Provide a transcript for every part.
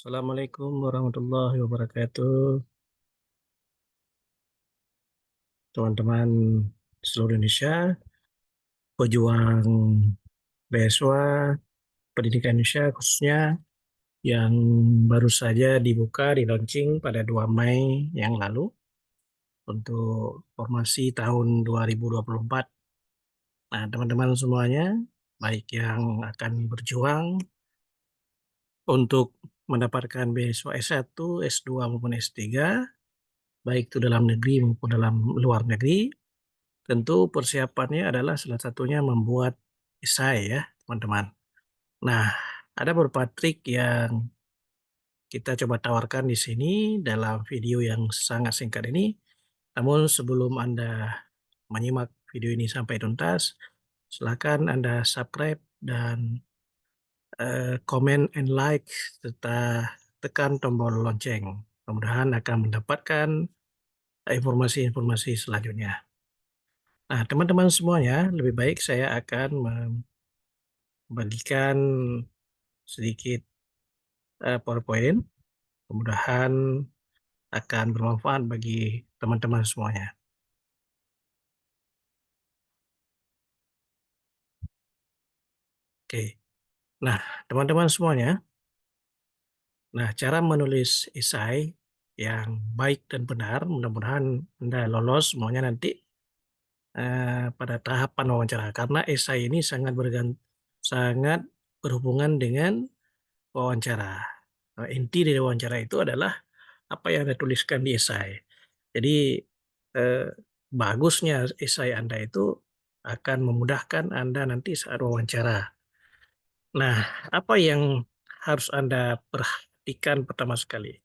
Assalamualaikum warahmatullahi wabarakatuh, teman-teman seluruh Indonesia, pejuang beasiswa pendidikan Indonesia khususnya yang baru saja dibuka di launching pada 2 Mei yang lalu untuk formasi tahun 2024. Nah, teman-teman semuanya, baik yang akan berjuang untuk mendapatkan beasiswa S1, S2 maupun S3, baik itu dalam negeri maupun dalam luar negeri. Tentu persiapannya adalah salah satunya membuat esai ya, teman-teman. Nah, ada beberapa trik yang kita coba tawarkan di sini dalam video yang sangat singkat ini. Namun sebelum Anda menyimak video ini sampai tuntas, silakan Anda subscribe dan comment and like serta tekan tombol lonceng. Mudah-mudahan akan mendapatkan informasi-informasi selanjutnya. Nah, teman-teman semuanya, lebih baik saya akan membagikan sedikit PowerPoint. Mudah-mudahan akan bermanfaat bagi teman-teman semuanya. Oke. Nah, teman-teman semuanya, nah cara menulis esai yang baik dan benar, mudah-mudahan Anda lolos semuanya nanti pada tahapan wawancara. Karena esai ini sangat berhubungan dengan wawancara. Inti dari wawancara itu adalah apa yang Anda tuliskan di esai. Jadi eh, bagusnya esai Anda itu akan memudahkan Anda nanti saat wawancara. Nah, apa yang harus Anda perhatikan pertama sekali?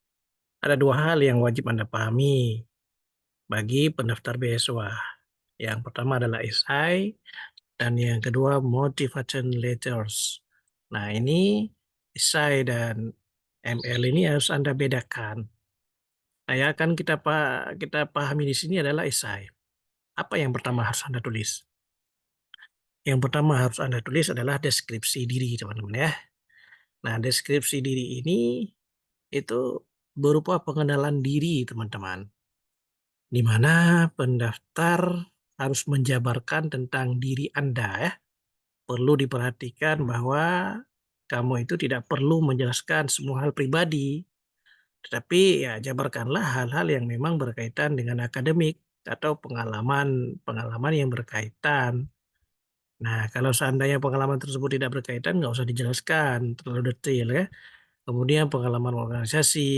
Ada dua hal yang wajib Anda pahami bagi pendaftar beasiswa. Yang pertama adalah esai dan yang kedua motivation letters. Nah, ini esai dan ML ini harus Anda bedakan. Nah, yang akan kita pahami di sini adalah esai. Apa yang pertama harus Anda tulis? Yang pertama harus Anda tulis adalah deskripsi diri, teman-teman ya. Nah, deskripsi diri ini itu berupa pengenalan diri, teman-teman. Di mana pendaftar harus menjabarkan tentang diri Anda ya. Perlu diperhatikan bahwa kamu itu tidak perlu menjelaskan semua hal pribadi, tetapi ya jabarkanlah hal-hal yang memang berkaitan dengan akademik atau pengalaman yang berkaitan. Nah, kalau seandainya pengalaman tersebut tidak berkaitan, nggak usah dijelaskan terlalu detail ya. Kemudian pengalaman organisasi,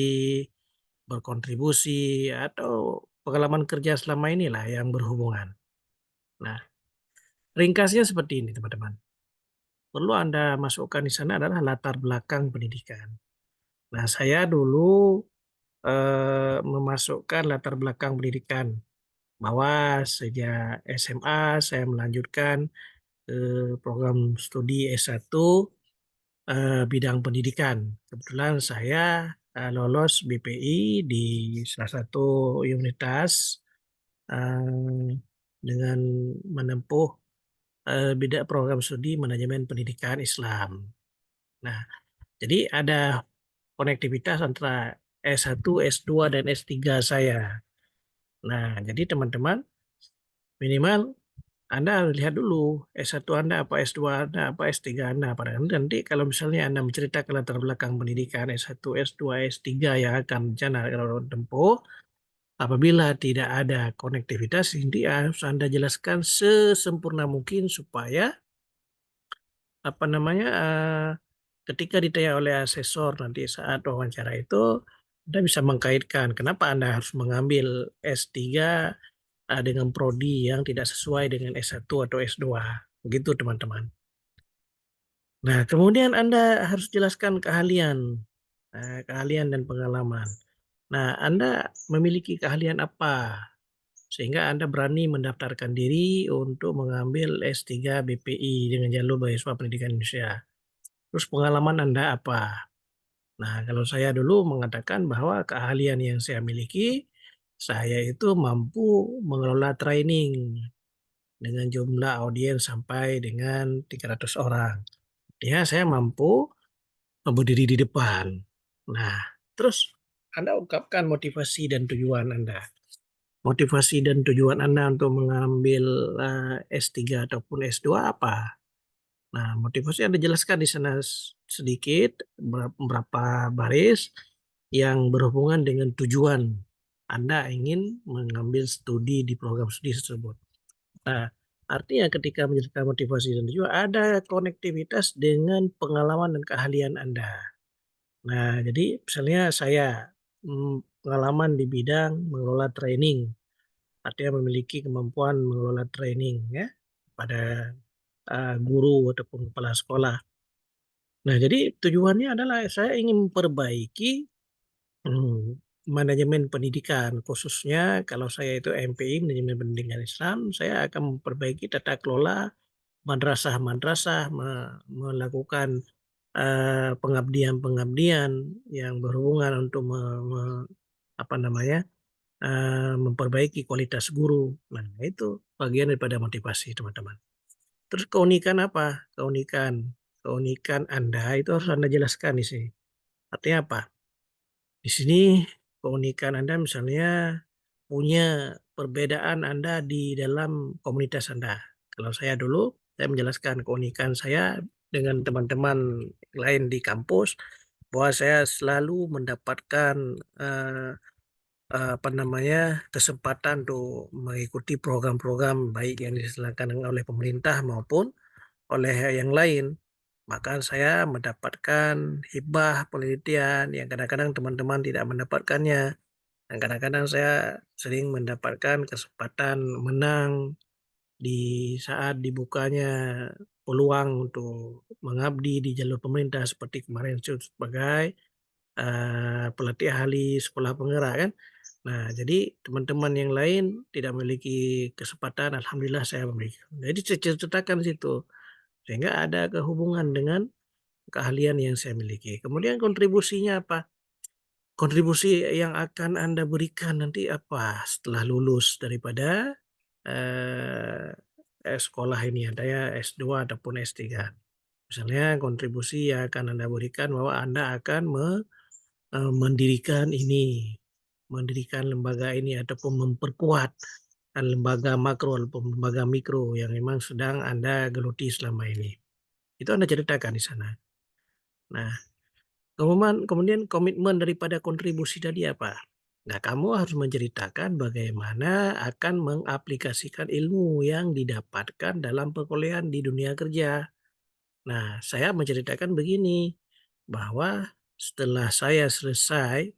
berkontribusi, atau pengalaman kerja selama inilah yang berhubungan. Nah, ringkasnya seperti ini teman-teman. Perlu Anda masukkan di sana adalah latar belakang pendidikan. Nah, saya dulu memasukkan latar belakang pendidikan bahwa sejak SMA saya melanjutkan program studi S1 bidang pendidikan. Kebetulan saya lolos BPI di salah satu universitas eh, dengan menempuh bidang program studi manajemen pendidikan Islam. Nah, jadi ada konektivitas antara S1, S2, dan S3 saya. Nah, jadi teman-teman minimal Anda lihat dulu S1 Anda apa, S2 Anda apa, S3 Anda. Padahal nanti kalau misalnya Anda menceritakan latar belakang pendidikan S1, S2, S3 yang akan rencana kalau tempuh, apabila tidak ada konektivitas, ini harus Anda jelaskan sesempurna mungkin supaya apa namanya ketika ditanya oleh asesor nanti saat wawancara itu Anda bisa mengkaitkan kenapa Anda harus mengambil S3 dengan prodi yang tidak sesuai dengan S1 atau S2. Begitu teman-teman. Nah, kemudian Anda harus jelaskan keahlian, keahlian dan pengalaman. Nah, Anda memiliki keahlian apa? Sehingga Anda berani mendaftarkan diri untuk mengambil S3 BPI dengan jalur beasiswa pendidikan Indonesia. Terus pengalaman Anda apa? Nah, kalau saya dulu mengatakan bahwa keahlian yang saya miliki, saya itu mampu mengelola training dengan jumlah audiens sampai dengan 300 orang. Ya, saya mampu berdiri di depan. Nah, terus Anda ungkapkan motivasi dan tujuan Anda. Motivasi dan tujuan Anda untuk mengambil, S3 ataupun S2 apa? Nah, motivasi Anda jelaskan di sana sedikit, berapa baris yang berhubungan dengan tujuan Anda ingin mengambil studi di program studi tersebut. Nah, artinya ketika menjelaskan motivasi dan tujuan, ada konektivitas dengan pengalaman dan keahlian Anda. Nah, jadi misalnya saya, pengalaman di bidang mengelola training, artinya memiliki kemampuan mengelola training ya, pada, guru ataupun kepala sekolah. Nah, jadi tujuannya adalah saya ingin memperbaiki, manajemen pendidikan, khususnya kalau saya itu MPI, manajemen pendidikan Islam, saya akan memperbaiki tata kelola madrasah-madrasah, melakukan, pengabdian-pengabdian yang berhubungan untuk apa namanya, memperbaiki kualitas guru. Nah, itu bagian daripada motivasi teman-teman. Terus keunikan apa? Keunikan Anda itu harus Anda jelaskan di sini. Artinya apa? Di sini keunikan Anda misalnya punya perbedaan Anda di dalam komunitas Anda. Kalau saya dulu, saya menjelaskan keunikan saya dengan teman-teman lain di kampus bahwa saya selalu mendapatkan, eee apa namanya, kesempatan untuk mengikuti program-program baik yang diselenggarakan oleh pemerintah maupun oleh yang lain. Maka saya mendapatkan hibah penelitian yang kadang-kadang teman-teman tidak mendapatkannya. Dan kadang-kadang saya sering mendapatkan kesempatan menang di saat dibukanya peluang untuk mengabdi di jalur pemerintah seperti kemarin sebagai pelatih ahli sekolah penggerak kan. Nah, jadi teman-teman yang lain tidak memiliki kesempatan, alhamdulillah saya memiliki. Jadi saya ceritakan situ, sehingga ada kehubungan dengan keahlian yang saya miliki. Kemudian kontribusinya apa? Kontribusi yang akan Anda berikan nanti apa setelah lulus daripada, eee, sekolah ini, ada ya S2 ataupun S3. Misalnya kontribusi yang akan Anda berikan bahwa Anda akan mendirikan lembaga ini ataupun memperkuat, lembaga makro ataupun lembaga mikro yang memang sedang Anda geluti selama ini. Itu Anda ceritakan di sana. Nah, kemudian komitmen daripada kontribusi tadi apa? Nah, kamu harus menceritakan bagaimana akan mengaplikasikan ilmu yang didapatkan dalam perkuliahan di dunia kerja. Nah, saya menceritakan begini, bahwa setelah saya selesai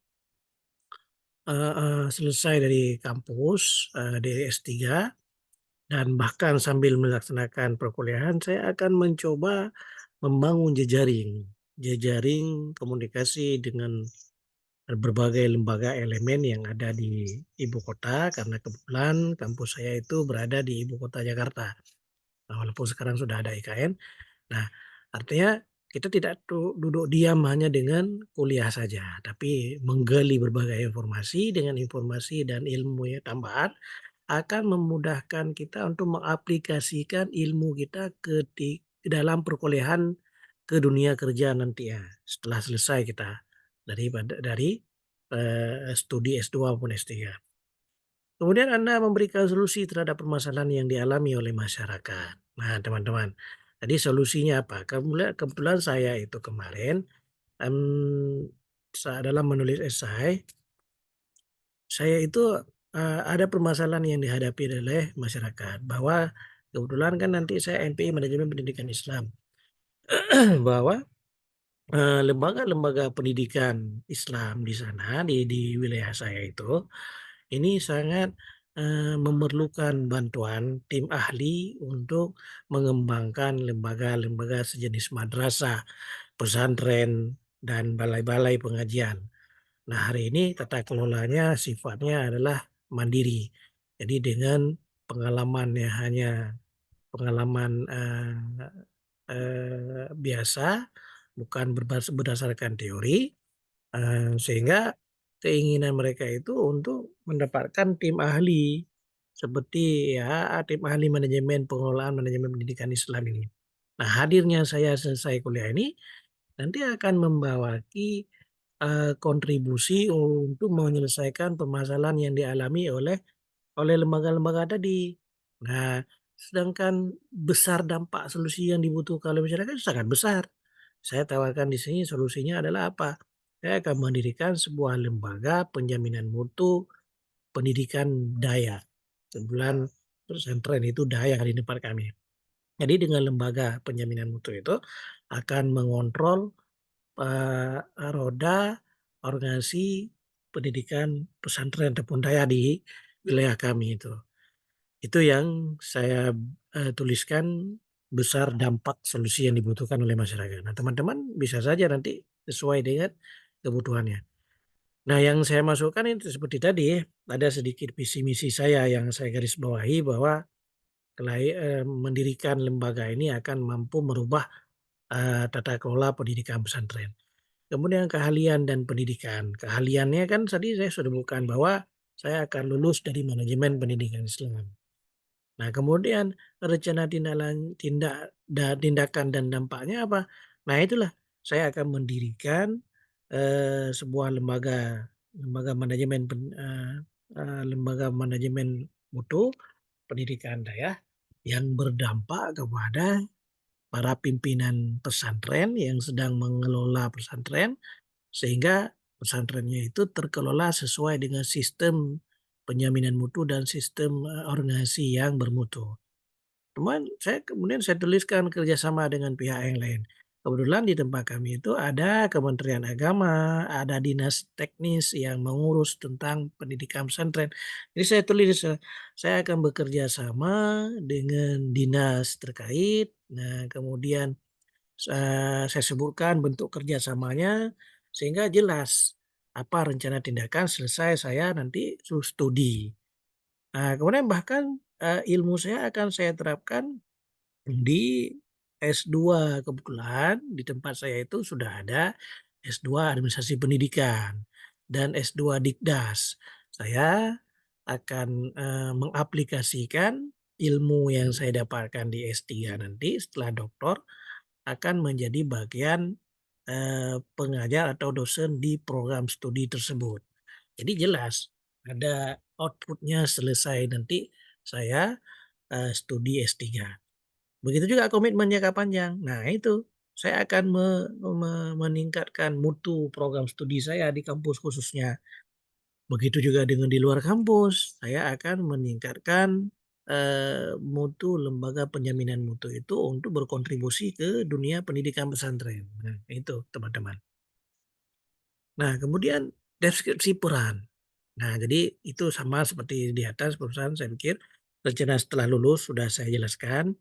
dari kampus, dari S3 dan bahkan sambil melaksanakan perkuliahan, saya akan mencoba membangun jejaring, jejaring komunikasi dengan berbagai lembaga elemen yang ada di ibu kota, karena kebetulan kampus saya itu berada di ibu kota Jakarta. Nah, walaupun sekarang sudah ada IKN. Nah, artinya kita tidak duduk diam hanya dengan kuliah saja, tapi menggali berbagai informasi dengan informasi dan ilmu ya tambahan akan memudahkan kita untuk mengaplikasikan ilmu kita ke dalam perkuliahan ke dunia kerja nanti ya, setelah selesai kita dari studi S2 maupun S3. Kemudian Anda memberikan solusi terhadap permasalahan yang dialami oleh masyarakat. Nah, teman-teman, tadi solusinya apa? Kebetulan saya itu kemarin, dalam menulis esai, saya itu, ada permasalahan yang dihadapi oleh masyarakat, bahwa kebetulan kan nanti saya MPI Manajemen Pendidikan Islam, bahwa, lembaga-lembaga pendidikan Islam di sana, di wilayah saya itu, ini sangat, memerlukan bantuan tim ahli untuk mengembangkan lembaga-lembaga sejenis madrasah, pesantren, dan balai-balai pengajian. Nah, hari ini tata kelolanya sifatnya adalah mandiri. Jadi dengan pengalaman ya hanya pengalaman, biasa, bukan berdasarkan teori, sehingga keinginan mereka itu untuk mendapatkan tim ahli, seperti ya tim ahli manajemen pengelolaan manajemen pendidikan Islam ini. Nah, hadirnya saya selesai kuliah ini nanti akan membawaki kontribusi untuk menyelesaikan permasalahan yang dialami oleh lembaga-lembaga tadi. Nah, sedangkan besar dampak solusi yang dibutuhkan oleh masyarakat sangat besar. Saya tawarkan di sini solusinya adalah apa? Saya akan mendirikan sebuah lembaga penjaminan mutu pendidikan Dayak. Kebetulan pesantren itu Dayak di tempat kami. Jadi dengan lembaga penjaminan mutu itu akan mengontrol roda organisasi pendidikan pesantren ataupun Dayak di wilayah kami itu. Itu yang saya tuliskan besar dampak solusi yang dibutuhkan oleh masyarakat. Nah, teman-teman bisa saja nanti sesuai dengan kebutuhannya. Nah, yang saya masukkan itu seperti tadi ya, ada sedikit visi misi saya yang saya garis bawahi bahwa mendirikan lembaga ini akan mampu merubah tata kelola pendidikan pesantren. Kemudian keahlian dan pendidikan. Keahliannya kan tadi saya sudah bukan bahwa saya akan lulus dari manajemen pendidikan Islam. Nah, kemudian rencana tindakan dan dampaknya apa? Nah, itulah saya akan mendirikan sebuah lembaga manajemen mutu pendidikan ya yang berdampak kepada para pimpinan pesantren yang sedang mengelola pesantren sehingga pesantrennya itu terkelola sesuai dengan sistem penjaminan mutu dan sistem organisasi yang bermutu. Kemudian saya tuliskan kerjasama dengan pihak yang lain. Kebetulan di tempat kami itu ada Kementerian Agama, ada dinas teknis yang mengurus tentang pendidikan pesantren. Jadi saya tulis, saya akan bekerja sama dengan dinas terkait. Nah, kemudian saya sebutkan bentuk kerjasamanya sehingga jelas apa rencana tindakan selesai saya nanti studi. Nah, kemudian bahkan ilmu saya akan saya terapkan di S2 kebetulan di tempat saya itu sudah ada S2 Administrasi Pendidikan dan S2 Dikdas. Saya akan mengaplikasikan ilmu yang saya dapatkan di S3 nanti setelah doktor akan menjadi bagian pengajar atau dosen di program studi tersebut. Jadi jelas ada outputnya selesai nanti saya studi S3. Begitu juga komitmen jangka panjang. Nah, itu saya akan meningkatkan mutu program studi saya di kampus khususnya. Begitu juga dengan di luar kampus, saya akan meningkatkan mutu lembaga penjaminan mutu itu untuk berkontribusi ke dunia pendidikan pesantren. Nah, itu teman-teman. Nah, kemudian deskripsi peran. Nah, jadi itu sama seperti di atas perusahaan saya pikir rencana setelah lulus sudah saya jelaskan.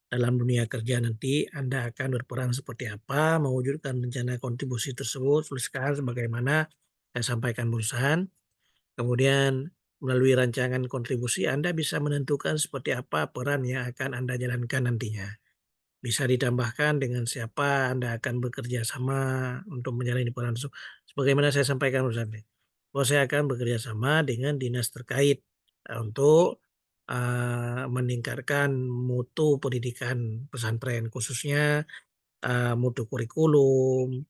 Dalam dunia kerja nanti Anda akan berperan seperti apa, mewujudkan rencana kontribusi tersebut, tuliskan sebagaimana saya sampaikan barusan. Kemudian melalui rancangan kontribusi Anda bisa menentukan seperti apa peran yang akan Anda jalankan nantinya. Bisa ditambahkan dengan siapa Anda akan bekerja sama untuk menjalani peran tersebut. Sebagaimana saya sampaikan barusan, bahwa saya akan bekerja sama dengan dinas terkait untuk meningkatkan mutu pendidikan pesantren khususnya mutu kurikulum,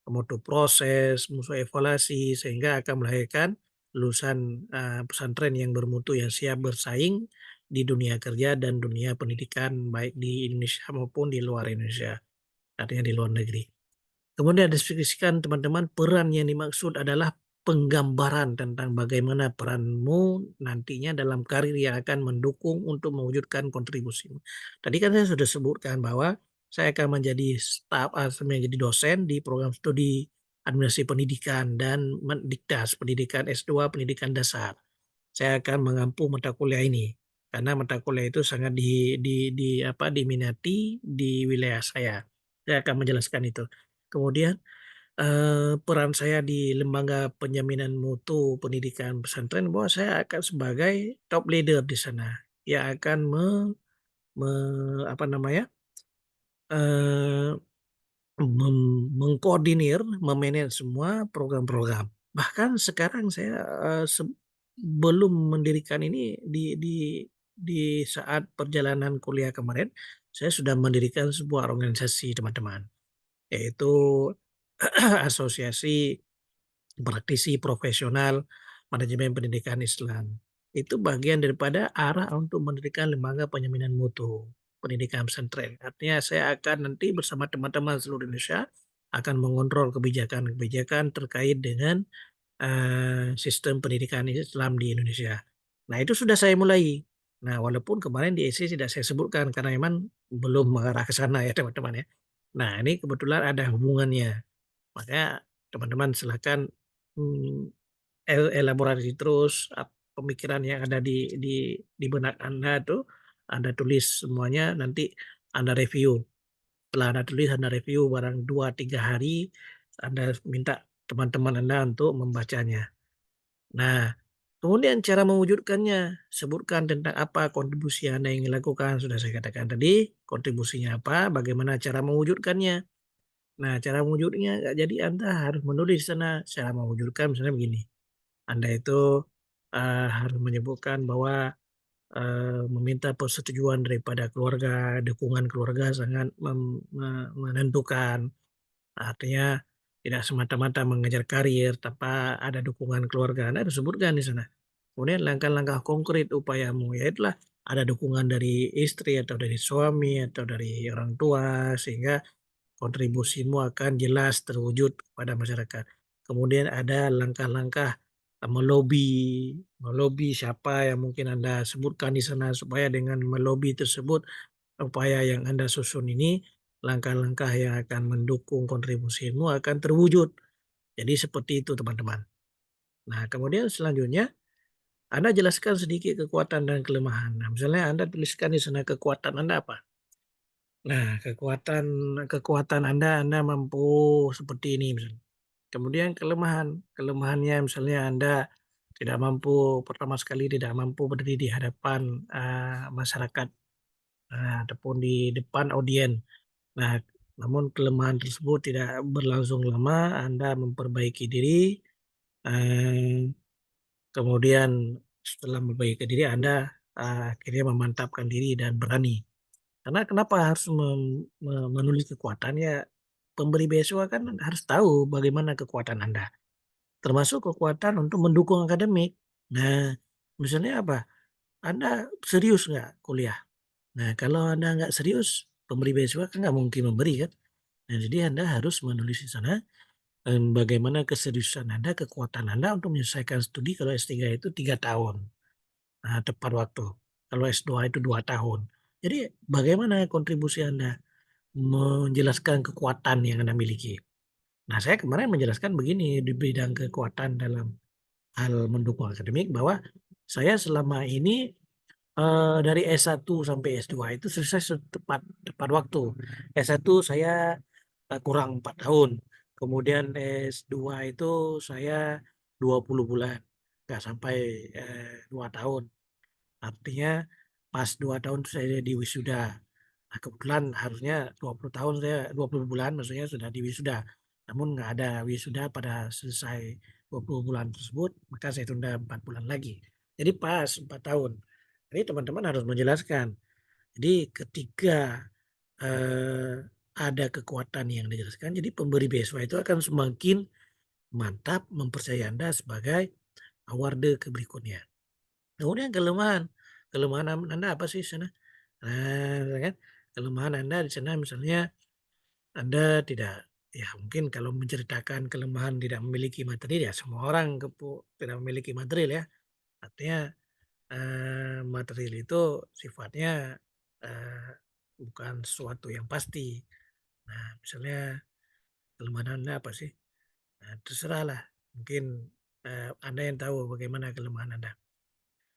mutu proses, mutu evaluasi sehingga akan melahirkan lulusan pesantren yang bermutu yang siap bersaing di dunia kerja dan dunia pendidikan baik di Indonesia maupun di luar Indonesia, artinya di luar negeri. Kemudian deskripsikan teman-teman peran yang dimaksud adalah penggambaran tentang bagaimana peranmu nantinya dalam karir yang akan mendukung untuk mewujudkan kontribusi. Tadi kan saya sudah sebutkan bahwa saya akan menjadi menjadi dosen di program studi administrasi pendidikan dan Dikdas pendidikan S2 pendidikan dasar. Saya akan mengampu mata kuliah ini karena mata kuliah itu sangat diminati di wilayah saya. Saya akan menjelaskan itu. Kemudian peran saya di lembaga penjaminan mutu pendidikan pesantren bahwa saya akan sebagai top leader di sana yang akan me, apa namanya eh, mengkoordinir, memanage semua program-program. Bahkan sekarang saya belum mendirikan ini di saat perjalanan kuliah kemarin, saya sudah mendirikan sebuah organisasi teman-teman, yaitu asosiasi praktisi profesional manajemen pendidikan Islam. Itu bagian daripada arah untuk mendirikan lembaga penjaminan mutu pendidikan pesantren. Artinya saya akan nanti bersama teman-teman seluruh Indonesia akan mengontrol kebijakan-kebijakan terkait dengan sistem pendidikan Islam di Indonesia. Nah, itu sudah saya mulai. Nah, walaupun kemarin di EC tidak saya sebutkan karena memang belum mengarah ke sana ya teman-teman ya. Nah, ini kebetulan ada hubungannya. Makanya teman-teman silakan hmm, elaborasi terus pemikiran yang ada di benak Anda tuh Anda tulis semuanya nanti Anda review. Setelah Anda tulis Anda review barang 2-3 hari Anda minta teman-teman Anda untuk membacanya. Nah, kemudian cara mewujudkannya, sebutkan tentang apa kontribusi Anda yang dilakukan. Sudah saya katakan tadi, kontribusinya apa, bagaimana cara mewujudkannya. Nah, cara mewujudnya jadi Anda harus menulis di sana. Cara mewujudkan misalnya begini. Anda itu harus menyebutkan bahwa meminta persetujuan daripada keluarga, dukungan keluarga sangat menentukan. Artinya tidak semata-mata mengejar karir tanpa ada dukungan keluarga. Anda harus sebutkan di sana. Kemudian langkah-langkah konkret upayamu, ya itulah ada dukungan dari istri atau dari suami atau dari orang tua sehingga kontribusimu akan jelas terwujud pada masyarakat. Kemudian ada langkah-langkah melobi, melobi siapa yang mungkin Anda sebutkan di sana supaya dengan melobi tersebut upaya yang Anda susun ini langkah-langkah yang akan mendukung kontribusimu akan terwujud. Jadi seperti itu teman-teman. Nah, kemudian selanjutnya Anda jelaskan sedikit kekuatan dan kelemahan. Nah, misalnya Anda tuliskan di sana kekuatan Anda apa? Nah, kekuatan kekuatan Anda mampu seperti ini misalnya. Kemudian kelemahan, kelemahannya misalnya Anda tidak mampu pertama sekali tidak mampu berdiri di hadapan masyarakat ataupun di depan audiens. Nah, namun kelemahan tersebut tidak berlangsung lama, Anda memperbaiki diri, eee, kemudian setelah memperbaiki diri Anda akhirnya memantapkan diri dan berani. Karena kenapa harus menulis kekuatan, ya pemberi beasiswa kan harus tahu bagaimana kekuatan Anda, termasuk kekuatan untuk mendukung akademik. Nah, misalnya apa, Anda serius nggak kuliah? Nah, kalau Anda nggak serius, pemberi beasiswa kan nggak mungkin memberi kan. Nah, jadi Anda harus menulis di sana, bagaimana keseriusan Anda, kekuatan Anda untuk menyelesaikan studi kalau S3 itu 3 tahun, tepat waktu. Kalau S2 itu 2 tahun. Jadi bagaimana kontribusi Anda menjelaskan kekuatan yang Anda miliki? Nah, saya kemarin menjelaskan begini di bidang kekuatan dalam hal mendukung akademik bahwa saya selama ini dari S1 sampai S2 itu selesai tepat tepat waktu. S1 saya kurang 4 tahun. Kemudian S2 itu saya 20 bulan, nggak sampai 2 tahun. Artinya pas 2 tahun itu saya di wisuda. Nah, kebetulan harusnya 20 tahun saya 20 bulan maksudnya sudah di wisuda. Namun nggak ada wisuda pada selesai 20 bulan tersebut, maka saya tunda 4 bulan lagi. Jadi pas 4 tahun. Jadi teman-teman harus menjelaskan. Jadi ketika eh, ada kekuatan yang dijelaskan, jadi pemberi beasiswa itu akan semakin mantap mempercayai Anda sebagai awardee ke berikutnya. Kemudian kelemahan, kelemahan Anda apa sih di sana? Nah, kan kelemahan Anda di sana misalnya Anda tidak, ya mungkin kalau menceritakan kelemahan tidak memiliki material ya semua orang tidak memiliki material ya. Artinya material itu sifatnya eee, bukan sesuatu yang pasti. Nah, misalnya kelemahan Anda apa sih? Nah, terserahlah mungkin Anda yang tahu bagaimana kelemahan Anda.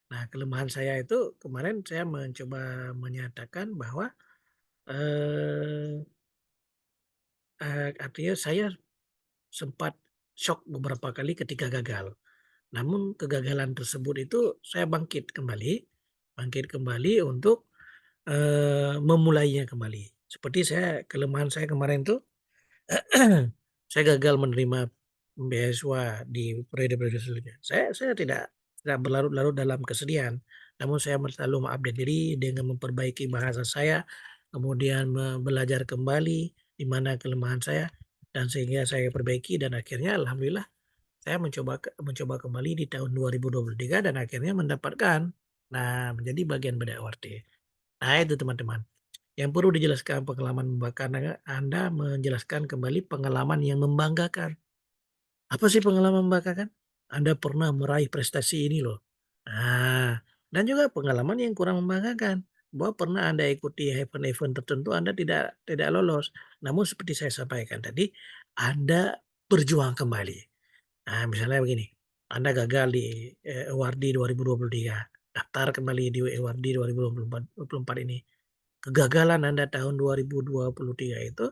Nah, kelemahan saya itu kemarin saya mencoba menyatakan bahwa, eee artinya saya sempat syok beberapa kali ketika gagal. Namun kegagalan tersebut itu saya bangkit kembali untuk, memulainya kembali. Seperti kelemahan saya kemarin tuh saya gagal menerima beasiswa di periode-periode sebelumnya. Saya tidak berlarut-larut dalam kesedihan, namun saya selalu mengupdate diri dengan memperbaiki bahasa saya, kemudian belajar kembali di mana kelemahan saya, dan sehingga saya perbaiki dan akhirnya alhamdulillah saya mencoba kembali di tahun 2023 dan akhirnya mendapatkan. Nah, menjadi bagian bedah AORT. Nah, itu teman-teman. Yang perlu dijelaskan pengalaman membanggakan, Anda menjelaskan kembali pengalaman yang membanggakan. Apa sih pengalaman membanggakan? Anda pernah meraih prestasi ini loh. Nah, dan juga pengalaman yang kurang membanggakan, bahwa pernah Anda ikuti event-event tertentu Anda tidak tidak lolos. Namun seperti saya sampaikan tadi, Anda berjuang kembali. Nah, misalnya begini, Anda gagal di awardee 2023, daftar kembali di awardee 2024 ini. Kegagalan Anda tahun 2023 itu,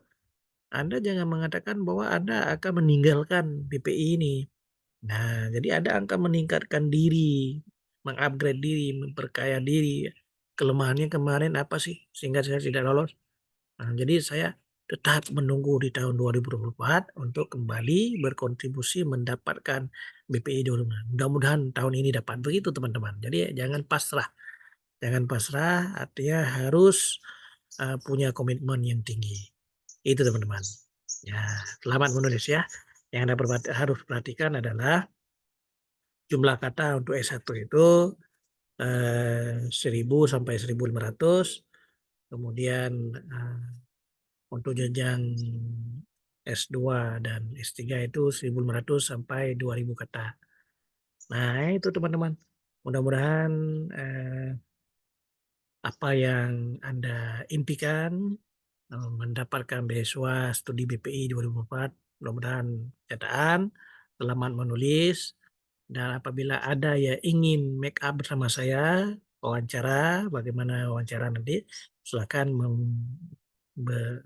Anda jangan mengatakan bahwa Anda akan meninggalkan BPI ini. Nah, jadi Anda akan meningkatkan diri, mengupgrade diri, memperkaya diri. Kelemahannya kemarin apa sih sehingga saya tidak lolos? Nah, jadi saya tetap menunggu di tahun 2024 untuk kembali berkontribusi mendapatkan BPI dulu. Mudah-mudahan tahun ini dapat. Begitu teman-teman. Jadi jangan pasrah. Jangan pasrah, artinya harus punya komitmen yang tinggi. Itu teman-teman. Ya, selamat menulis ya. Yang Anda harus perhatikan adalah jumlah kata untuk S1 itu 1000 sampai 1500. Kemudian untuk jenjang S2 dan S3 itu 1500 sampai 2000 kata. Nah, itu teman-teman. Mudah-mudahan eh, apa yang Anda impikan, mendapatkan beasiswa studi BPI 2004, mudah-mudahan kenyataan, selamat menulis, dan apabila ada yang ingin make up bersama saya, wawancara, bagaimana wawancara nanti, silakan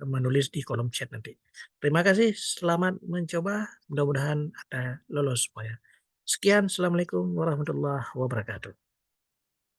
menulis di kolom chat nanti. Terima kasih, selamat mencoba, mudah-mudahan Anda lolos semuanya. Sekian, Assalamualaikum warahmatullahi wabarakatuh.